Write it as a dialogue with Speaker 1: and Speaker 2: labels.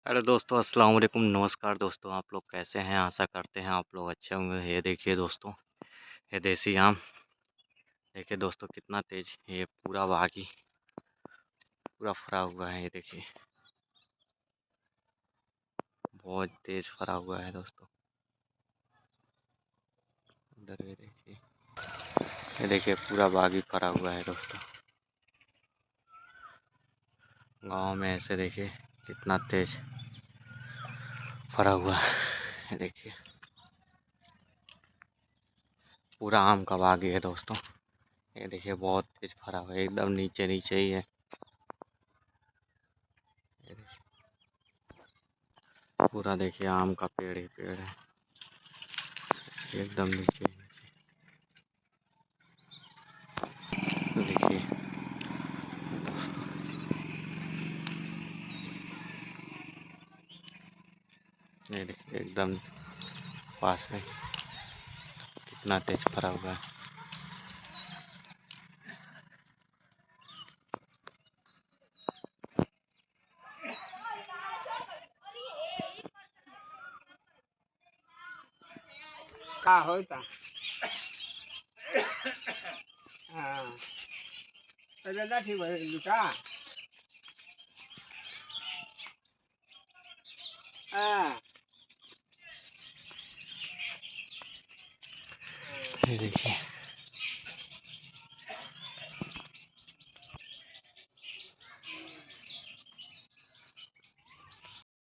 Speaker 1: Hello दोस्तों, अस्सलाम वालेकुम। नमस्कार दोस्तों, आप लोग कैसे हैं? आशा करते हैं आप लोग अच्छे होंगे। ये देखिए दोस्तों, ये देसी आम देखिए दोस्तों कितना तेज, ये पूरा बागी पूरा फरा हुआ है। ये देखिए बहुत तेज फरा हुआ है दोस्तों। उधर ये देखिए पूरा बागी फरा हुआ है दोस्तों। गांव में ऐसे देखिए कितना तेज फरा हुआ है। ये देखिए पूरा आम का बागी है दोस्तों। ये देखिए बहुत तेज फरा हुआ है, एकदम नीचे नीचे ही है। ये देखिए पूरा देखिए आम का पेड़ ही पेड़ है, एकदम नीचे ही। तो देखिए ये देखिए एकदम पास में कितना तेज फरा हुआ है।
Speaker 2: का होता हाँ पहले लाठी भरेलु का हाँ
Speaker 1: ये देखिए